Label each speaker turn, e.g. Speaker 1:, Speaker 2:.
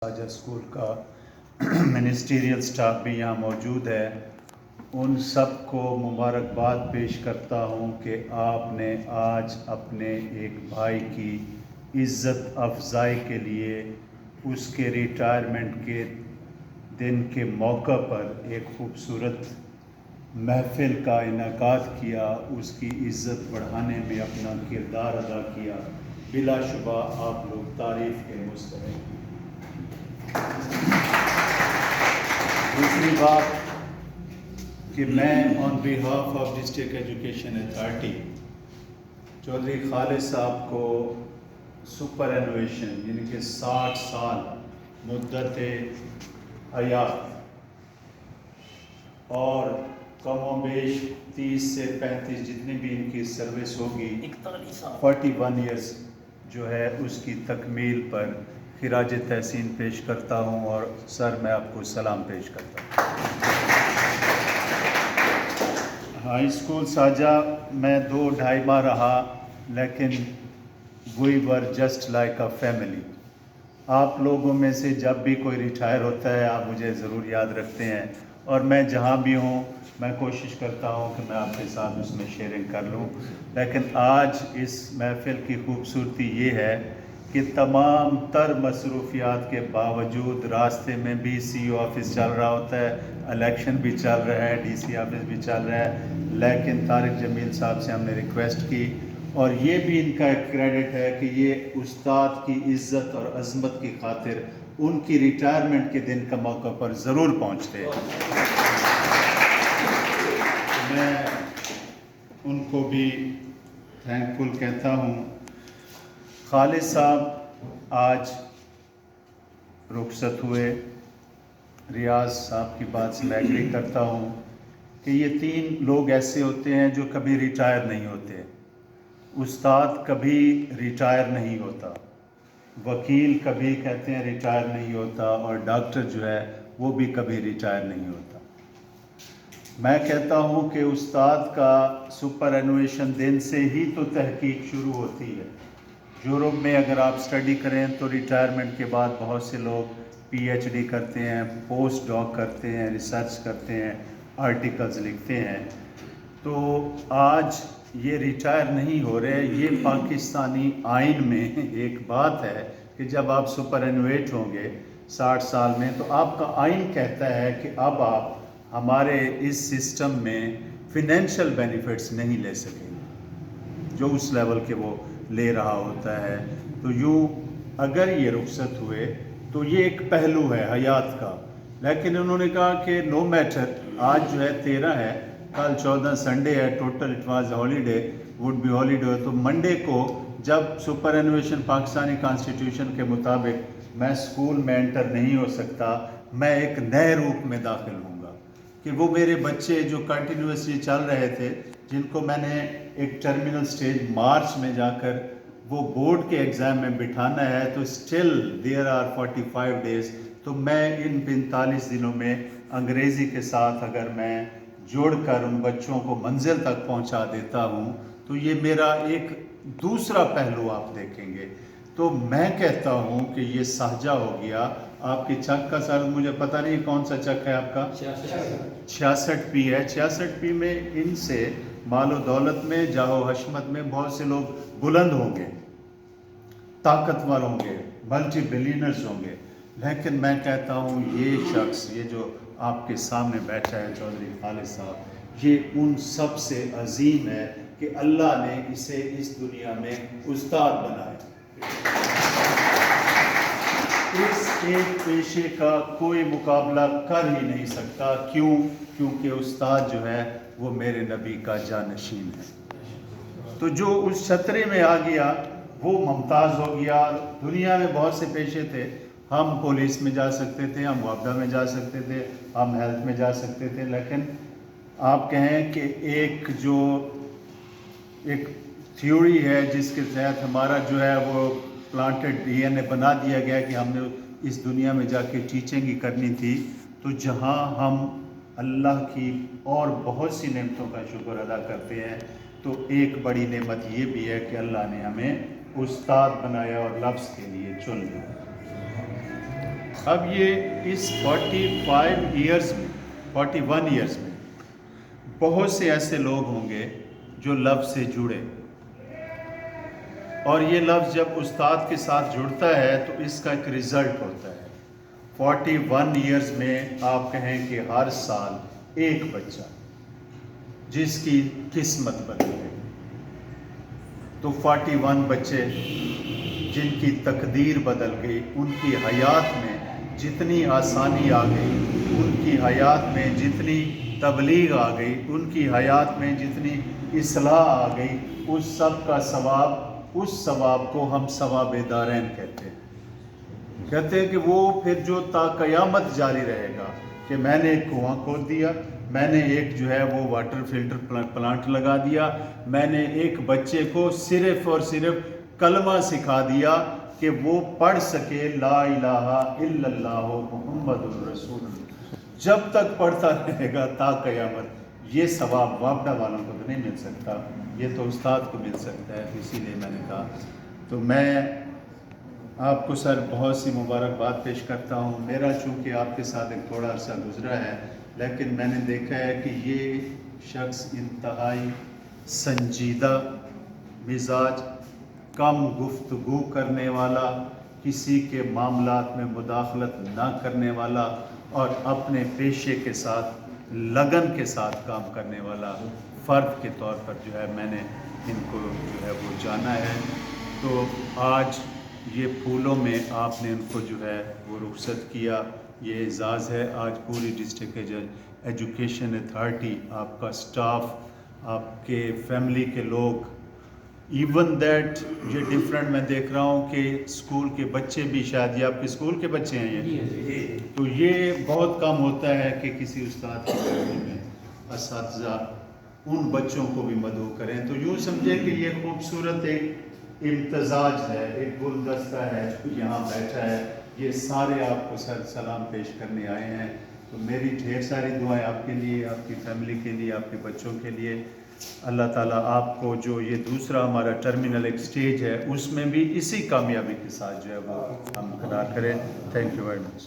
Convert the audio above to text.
Speaker 1: Sajid school کا ministerial staff بھی یہاں موجود ہے، ان سب کو مبارکباد پیش کرتا ہوں کہ آپ نے آج اپنے ایک بھائی کی عزت افزائی کے لیے اس کے ریٹائرمنٹ کے دن کے موقع پر ایک خوبصورت محفل کا انعقاد کیا، اس کی عزت بڑھانے میں اپنا کردار ادا کیا۔ بلا شبہ آپ لوگ تعریف کے مستحق ہیں۔ دوسری بات کہ میں on behalf of district education authority Chaudhary Khalid صاحب کو سپر انوویشن یعنی کہ 60 سال مدت حیات اور کم و بیش 30 سے 35 جتنی بھی ان کی سروس ہوگی 41 ایئرس جو ہے اس کی تکمیل پر خراج تحسین پیش کرتا ہوں، اور سر میں آپ کو سلام پیش کرتا ہوں۔ ہائی اسکول ساجا میں 2-2.5 ماہ رہا، لیکن we were just like a family. آپ لوگوں میں سے جب بھی کوئی ریٹائر ہوتا ہے آپ مجھے ضرور یاد رکھتے ہیں، اور میں جہاں بھی ہوں میں کوشش کرتا ہوں کہ میں آپ کے ساتھ اس میں شیئرنگ کر لوں۔ لیکن آج اس محفل کی خوبصورتی یہ ہے کہ تمام تر مصروفیات کے باوجود راستے میں بھی سی او آفس چل رہا ہوتا ہے، الیکشن بھی چل رہا ہے، ڈی سی آفس بھی چل رہا ہے، لیکن طارق جمیل صاحب سے ہم نے ریکویسٹ کی، اور یہ بھی ان کا ایک کریڈٹ ہے کہ یہ استاد کی عزت اور عظمت کی خاطر ان کی ریٹائرمنٹ کے دن کا موقع پر ضرور پہنچتے ہیں۔ میں ان کو بھی تھینکفل کہتا ہوں۔ خالد صاحب آج رخصت ہوئے۔ ریاض صاحب کی بات سے میں ایگری کرتا ہوں کہ یہ 3 لوگ ایسے ہوتے ہیں جو کبھی ریٹائر نہیں ہوتے۔ استاد کبھی ریٹائر نہیں ہوتا، وکیل کبھی کہتے ہیں ریٹائر نہیں ہوتا، اور ڈاکٹر جو ہے وہ بھی کبھی ریٹائر نہیں ہوتا۔ میں کہتا ہوں کہ استاد کا سپر انوویشن دن سے ہی تو تحقیق شروع ہوتی ہے۔ یورپ میں اگر آپ اسٹڈی کریں تو ریٹائرمنٹ کے بعد بہت سے لوگ پی ایچ ڈی کرتے ہیں، پوسٹ ڈاک کرتے ہیں، ریسرچ کرتے ہیں، آرٹیکلز لکھتے ہیں۔ تو آج یہ ریٹائر نہیں ہو رہے، یہ پاکستانی آئین میں ایک بات ہے کہ جب آپ سپر انویٹ ہوں گے 60 سال میں تو آپ کا آئین کہتا ہے کہ اب آپ ہمارے اس سسٹم میں فنینشل بینیفٹس نہیں لے سکیں گے جو اس لیول کے وہ لے رہا ہوتا ہے۔ تو یوں اگر یہ رخصت ہوئے تو یہ ایک پہلو ہے حیات کا، لیکن انہوں نے کہا کہ نو میٹر، آج جو ہے 13 ہے، کل 14 سنڈے ہے، total it was holiday, would be holiday, تو منڈے کو جب سپر انوویشن پاکستانی کانسٹیٹیوشن کے مطابق میں اسکول میں انٹر نہیں ہو سکتا، میں ایک نئے روپ میں داخل ہوں گا کہ وہ میرے بچے جو کنٹینیوسلی چل رہے تھے، جن کو میں نے ایک ٹرمینل سٹیج مارچ میں جا کر وہ بورڈ کے ایگزام میں بٹھانا ہے، تو اسٹل دیر آر 45 ڈیز، تو میں ان 45 دنوں میں انگریزی کے ساتھ اگر میں جوڑ کر ان بچوں کو منزل تک پہنچا دیتا ہوں تو یہ میرا ایک دوسرا پہلو آپ دیکھیں گے۔ تو میں کہتا ہوں کہ یہ سہجہ ہو گیا۔ آپ کی چک کا سال مجھے پتہ نہیں کون سا چک ہے آپ کا، 66 پی ہے، 66 پی میں ان سے مال و دولت میں، جاہ و حشمت میں بہت سے لوگ بلند ہوں گے، طاقتور ہوں گے، ملٹی بلینرز ہوں گے، لیکن میں کہتا ہوں یہ شخص، یہ جو آپ کے سامنے بیٹھا ہے چودھری خالد صاحب، یہ ان سب سے عظیم ہے کہ اللہ نے اسے اس دنیا میں استاد بنایا۔ اس ایک پیشے کا کوئی مقابلہ کر ہی نہیں سکتا، کیونکہ استاد جو ہے وہ میرے نبی کا جانشین ہے۔ تو جو اس چھترے میں آ گیا وہ ممتاز ہو گیا۔ دنیا میں بہت سے پیشے تھے، ہم پولیس میں جا سکتے تھے، ہم وابڈا میں جا سکتے تھے، ہم ہیلتھ میں جا سکتے تھے، لیکن آپ کہیں کہ ایک تھیوری ہے جس کے تحت ہمارا جو ہے وہ پلانٹڈ ڈی این اے بنا دیا گیا کہ ہم نے اس دنیا میں جا کے ٹیچنگ ہی کرنی تھی، تو جہاں ہم اللہ کی اور بہت سی نعمتوں کا شکر ادا کرتے ہیں، تو ایک بڑی نعمت یہ بھی ہے کہ اللہ نے ہمیں استاد بنایا اور لفظ کے لیے چن لیا۔ اب یہ اس 41 ایئرز میں بہت سے ایسے لوگ ہوں گے جو لفظ سے جڑے، اور یہ لفظ جب استاد کے ساتھ جڑتا ہے تو اس کا ایک رزلٹ ہوتا ہے۔ 41 ایئرز میں آپ کہیں کہ ہر سال ایک بچہ جس کی قسمت بدل گئی، تو 41 بچے جن کی تقدیر بدل گئی، ان کی حیات میں جتنی آسانی آ گئی، ان کی حیات میں جتنی تبلیغ آ گئی، ان کی حیات میں جتنی اصلاح آ گئی، اس سب کا ثواب، اس ثواب کو ہم ثواب دارین کہتے ہیں کہ وہ پھر جو تا قیامت جاری رہے گا، کہ میں نے ایک کنواں کھود دیا، میں نے ایک جو ہے وہ واٹر فلٹر پلانٹ لگا دیا، میں نے ایک بچے کو صرف اور صرف کلمہ سکھا دیا کہ وہ پڑھ سکے لا الہ الا اللہ محمد الرسول اللہ، جب تک پڑھتا رہے گا تا قیامت، یہ ثواب وابڈا والوں کو تو نہیں مل سکتا، یہ تو استاد کو مل سکتا ہے۔ اسی لیے میں نے کہا، تو میں آپ کو سر بہت سی مبارکباد پیش کرتا ہوں۔ میرا چونکہ آپ کے ساتھ ایک تھوڑا عرصہ گزرا ہے، لیکن میں نے دیکھا ہے کہ یہ شخص انتہائی سنجیدہ مزاج، کم گفتگو کرنے والا، کسی کے معاملات میں مداخلت نہ کرنے والا، اور اپنے پیشے کے ساتھ لگن کے ساتھ کام کرنے والا فرد کے طور پر جو ہے میں نے ان کو جو ہے وہ جانا ہے۔ تو آج یہ پھولوں میں آپ نے ان کو جو ہے وہ رخصت کیا، یہ اعزاز ہے۔ آج پوری ڈسٹرکٹ ایجوکیشن اتھارٹی، آپ کا سٹاف، آپ کے فیملی کے لوگ، ایون دیٹ یہ ڈفرینٹ میں دیکھ رہا ہوں کہ اسکول کے بچے بھی، شاید یہ آپ کے اسکول کے بچے ہیں یہ، تو یہ بہت کم ہوتا ہے کہ کسی استاد کی فیملی میں اساتذہ ان بچوں کو بھی مدعو کریں۔ تو یوں سمجھے کہ یہ خوبصورت ایک امتزاج ہے، ایک گلدستہ ہے جو یہاں بیٹھا ہے، یہ سارے آپ کو سر سلام پیش کرنے آئے ہیں۔ تو میری ڈھیر ساری دعائیں آپ کے لیے، آپ کی فیملی کے لیے، آپ کے بچوں کے لیے۔ اللہ تعالیٰ آپ کو جو یہ دوسرا ہمارا ٹرمینل ایک سٹیج ہے، اس میں بھی اسی کامیابی کے ساتھ جو ہے وہ ہم قرار کریں۔ Thank you very much.